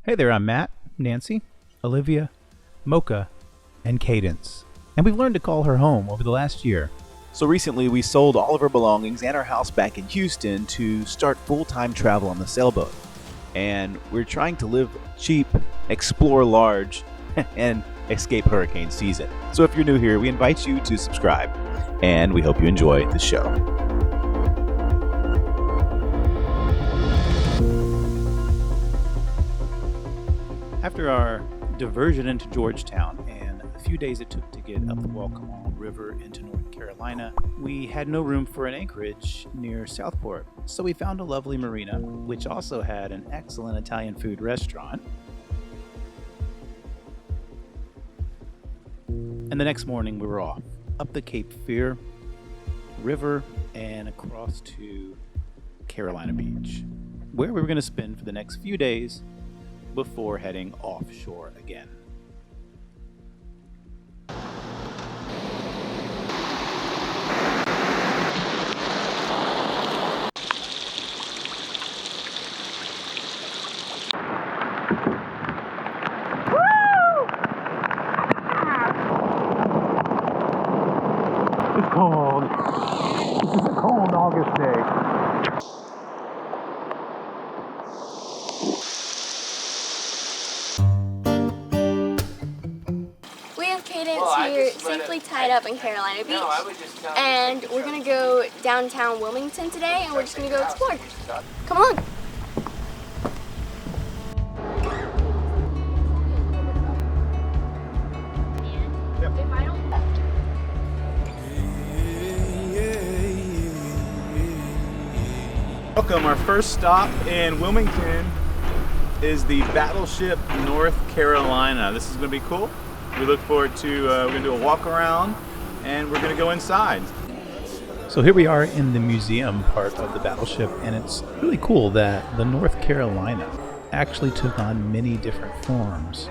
Hey there, I'm Matt, Nancy, Olivia, Mocha, and Cadence. And we've learned to call her home over the last year. So recently we sold all of our belongings and our house back in Houston to start full-time travel on the Sailboat. And we're trying to live cheap, explore large, and escape hurricane season. So if you're new here, we invite you to subscribe, and we hope you enjoy the show. After our diversion into Georgetown and the few days it took to get up the Walk River into North Carolina, we had no room for an anchorage near Southport. So we found a lovely marina, which also had an excellent Italian food restaurant. And the next morning we were off, up the Cape Fear River and across to Carolina Beach, where we were going to spend for the next few days before heading offshore again. It's cold. This is a cold August day. Cadence here, safely tied up in Carolina Beach, and we're going to go downtown Wilmington today, and we're just going to go explore. Come along. Welcome. Our first stop in Wilmington is the Battleship North Carolina. This is going to be cool. We look forward to, we're going to do a walk around and we're going to go inside. So here we are in the museum part of the battleship, and it's really cool that the North Carolina actually took on many different forms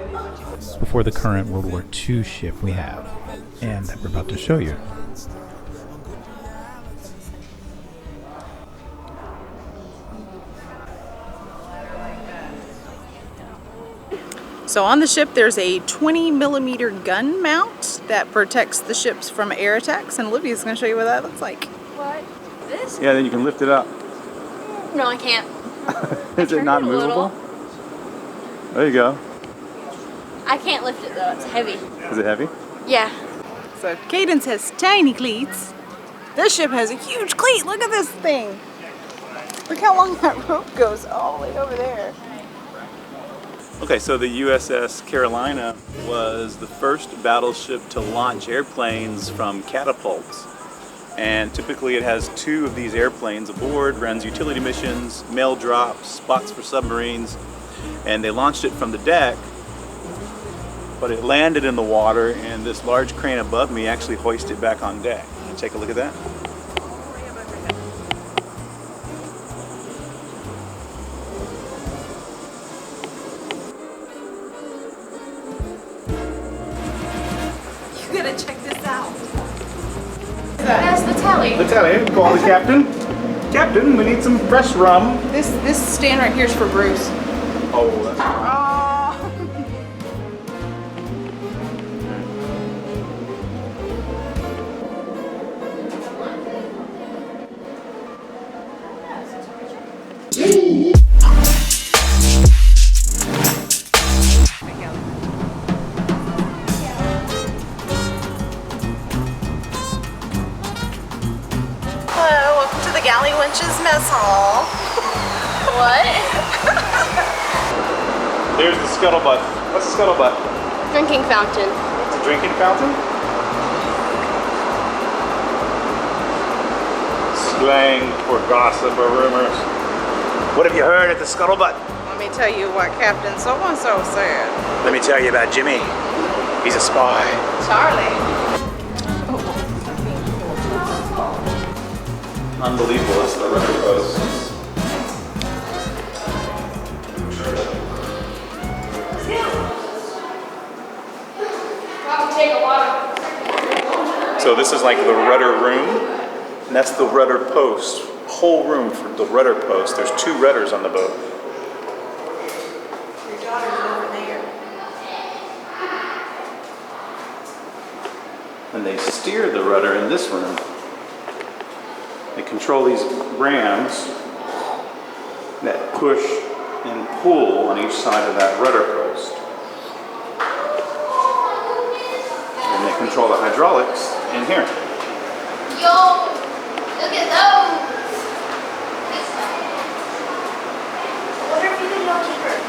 before the current World War II ship we have, and that we're about to show you. So on the ship there's a 20mm gun mount that protects the ships from air attacks, and Olivia's going to show you what that looks like. What? This? Yeah, then you can lift it up. No, I can't. Is it not movable? There you go. I can't lift it though, it's heavy. Is it heavy? Yeah. So Cadence has tiny cleats. This ship has a huge cleat. Look at this thing. Look how long that rope goes all the way over there. Okay, so the USS Carolina was the first battleship to launch airplanes from catapults. And typically it has two of these airplanes aboard, runs utility missions, mail drops, spots for submarines, and they launched it from the deck, but it landed in the water, and this large crane above me actually hoisted it back on deck. Take a look at that. Check this out. That's the telly. The telly, call the captain. Captain, we need some fresh rum. This stand right here is for Bruce. Oh, that's Galley Winch's mess hall. What? There's the scuttlebutt. What's the scuttlebutt? Drinking fountain. It's a drinking fountain? Slang for gossip or rumors. What have you heard at the scuttlebutt? Let me tell you what Captain so-and-so said. Let me tell you about Jimmy. He's a spy. Charlie. Unbelievable, it's the rudder post. So this is like the rudder room, and that's the rudder post. Whole room for the rudder post. There's two rudders on the boat. Your daughter steer the rudder in this room. They control these rams that push and pull on each side of that rudder post. And they control the hydraulics in here. Yo, look at those. I wonder if you can go deeper.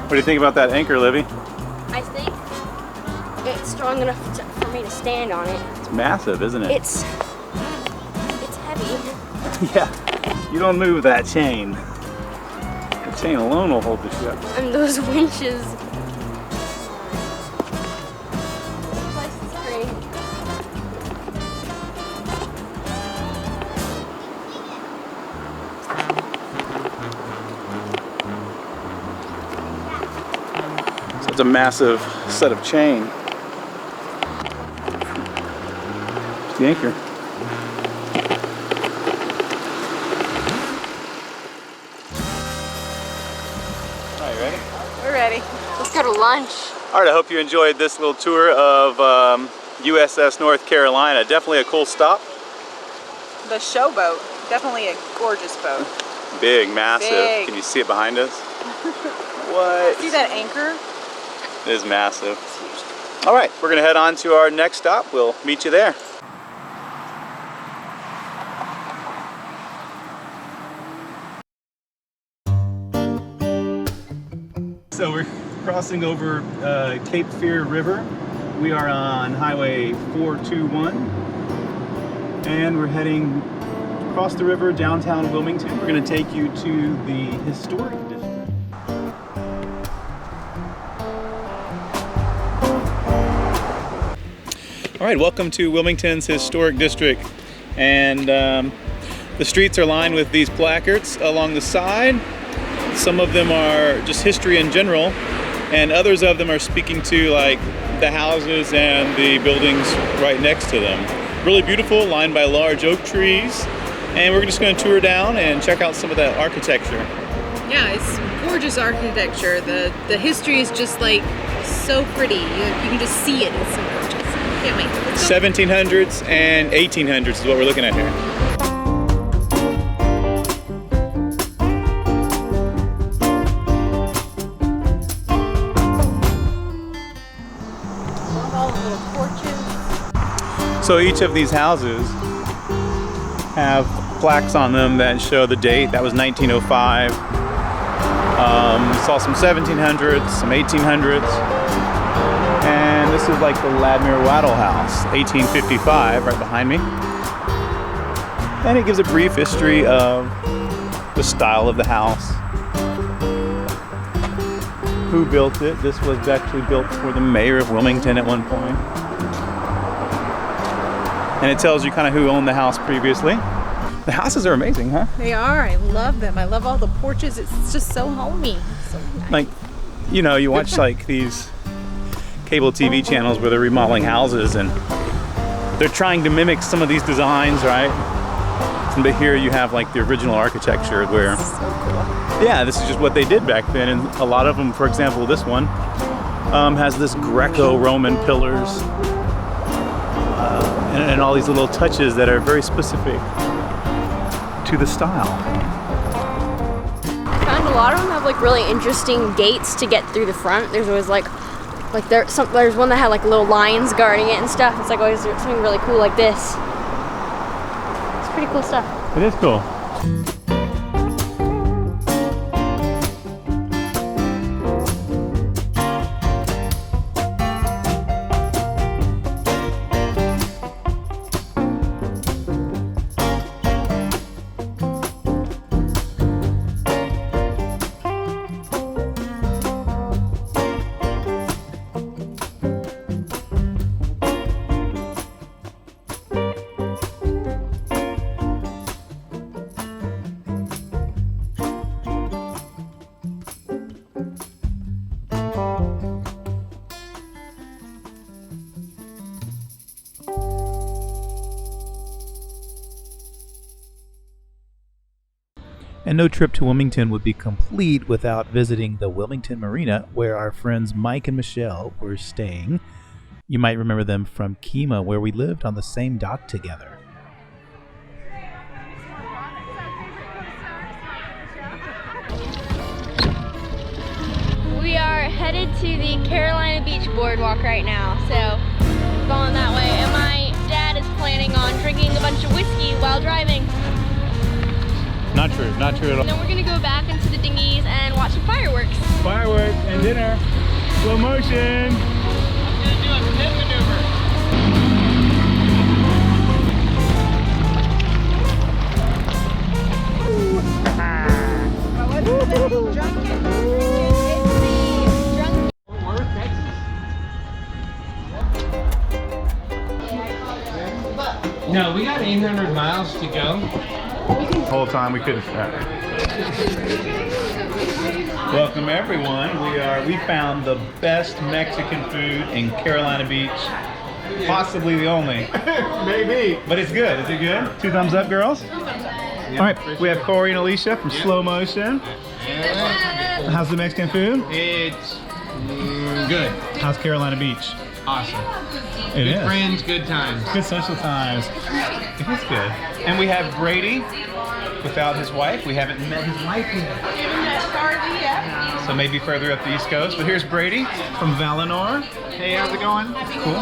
What do you think about that anchor, Livy? I think it's strong enough for me to stand on it. It's massive, isn't it? It's heavy. Yeah. You don't move that chain. The chain alone will hold the ship. And those winches. This place is great. It's a massive set of chain. It's the anchor. All right, you ready? We're ready. Let's go to lunch. All right, I hope you enjoyed this little tour of USS North Carolina. Definitely a cool stop. The Showboat. Definitely a gorgeous boat. Big, massive. Big. Can you see it behind us? What? See that anchor? It is massive. All right, we're gonna head on to our next stop. We'll meet you there. So we're crossing over Cape Fear River. We are on Highway 421, and we're heading across the river downtown Wilmington. We're gonna take you to the historic district. All right, welcome to Wilmington's Historic District, and the streets are lined with these placards along the side. Some of them are just history in general, and others of them are speaking to like the houses and the buildings right next to them. Really beautiful, lined by large oak trees, and we're just going to tour down and check out some of that architecture. Yeah, it's gorgeous architecture. The history is just like so pretty. You can just see it. It's so gorgeous. Can't wait. Let's go. 1700s and 1800s is what we're looking at here. All the little porches. So each of these houses have plaques on them that show the date. That was 1905. Saw some 1700s, some 1800s. And this is like the Ladmere Waddell House, 1855, right behind me. And it gives a brief history of the style of the house. Who built it? This was actually built for the mayor of Wilmington at one point. And it tells you kind of who owned the house previously. The houses are amazing, huh? They are. I love them. I love all the porches. It's just so homey. So nice. Like, you know, you watch like these cable TV channels where they're remodeling houses and they're trying to mimic some of these designs, right? But here you have like the original architecture where, so cool. yeah, this is just what they did back then. And a lot of them, for example, this one has this Greco-Roman pillars and all these little touches that are very specific to the style. I found a lot of them have like really interesting gates to get through the front. There's always like there's one that had like little lions guarding it and stuff. It's like always something really cool like this. It's pretty cool stuff. It is cool. And no trip to Wilmington would be complete without visiting the Wilmington Marina, where our friends Mike and Michelle were staying. You might remember them from Kima, where we lived on the same dock together. We are headed to the Carolina Beach Boardwalk right now, so going that way. And my dad is planning on drinking a bunch of whiskey while driving. Not true at all. And then we're gonna go back into the dinghies and watch some fireworks. Fireworks and dinner. Slow motion. I'm gonna do a spin maneuver. No, we got 800 miles to go. The whole time we couldn't stop. Welcome everyone. We found the best Mexican food in Carolina Beach. Possibly the only. Maybe. But it's good. Is it good? 2 thumbs up, girls? All right, we have Corey and Alicia from Slow Motion. How's the Mexican food? It's good. How's Carolina Beach? Awesome. It Good is. friends, good times. Good social times. It is good. And we have Brady without his wife. We haven't met his wife yet. So maybe further up the East Coast. But here's Brady from Valinor. Hey, how's it going? Cool.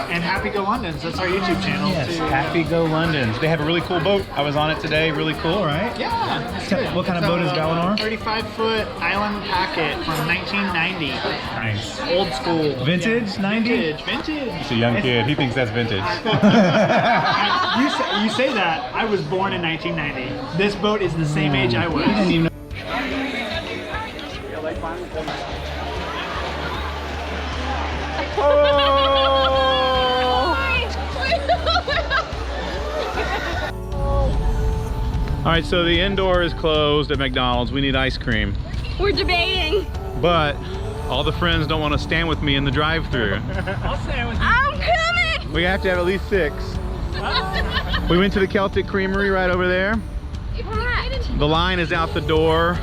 And Happy Go Londons. That's our YouTube channel. Yes, too. Happy Go Londons. They have a really cool boat. I was on it today. Really cool, right? Yeah. It's good. What kind of boat is Valinor? 35-foot island packet from 1990. Nice. Old school. Vintage, Yeah. 90? Vintage. He's a young kid. He thinks that's vintage. You say that. I was born in 1990. This boat is the same age I was. He didn't even know. All right, so the indoor is closed at McDonald's. We need ice cream. We're debating. But all the friends don't want to stand with me in the drive-thru. I'm coming! We have to have at least 6. We went to the Celtic Creamery right over there. The line is out the door.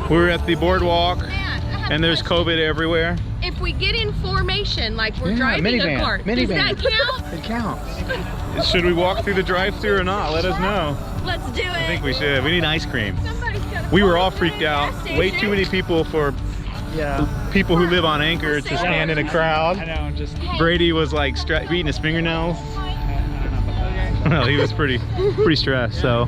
We're at the boardwalk, and there's COVID everywhere. If we get in formation, like we're Yeah, driving minivan, a car, does minivan. that count? It counts. Should we walk through the drive-thru or not? Let us know. Let's do it. I think we should. We need ice cream. Somebody's gotta We were follow all the freaked out. gas Way station. too many people for Yeah. people who live on Anchor to stand in a I crowd. know. Just. Brady was like beating his fingernails. Well, he was pretty stressed. So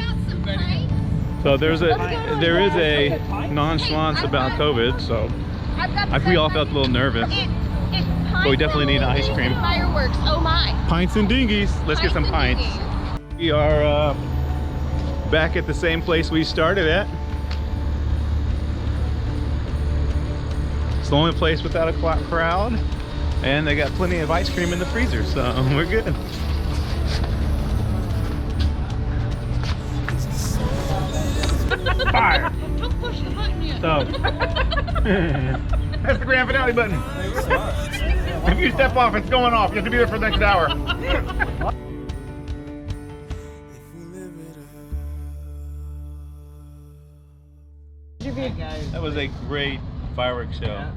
there is a nonchalance about COVID. So I think we all felt a little nervous. But we definitely need ice cream. Fireworks, oh my. Pints and dinghies. Let's get some pints. We are back at the same place we started at. It's the only place without a crowd, and they got plenty of ice cream in the freezer, so we're good. Fire! Don't push the button yet. So that's the grand finale button. If you step off, it's going off. You have to be there for the next hour. That was a great fireworks show.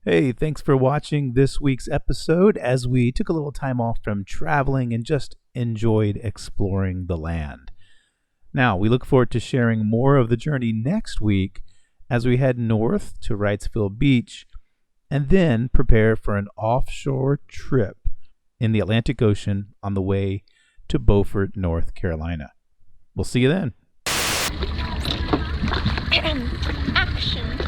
Hey, thanks for watching this week's episode as we took a little time off from traveling and just enjoyed exploring the land. Now, we look forward to sharing more of the journey next week as we head north to Wrightsville Beach and then prepare for an offshore trip in the Atlantic Ocean on the way to Beaufort, North Carolina. We'll see you then. Action.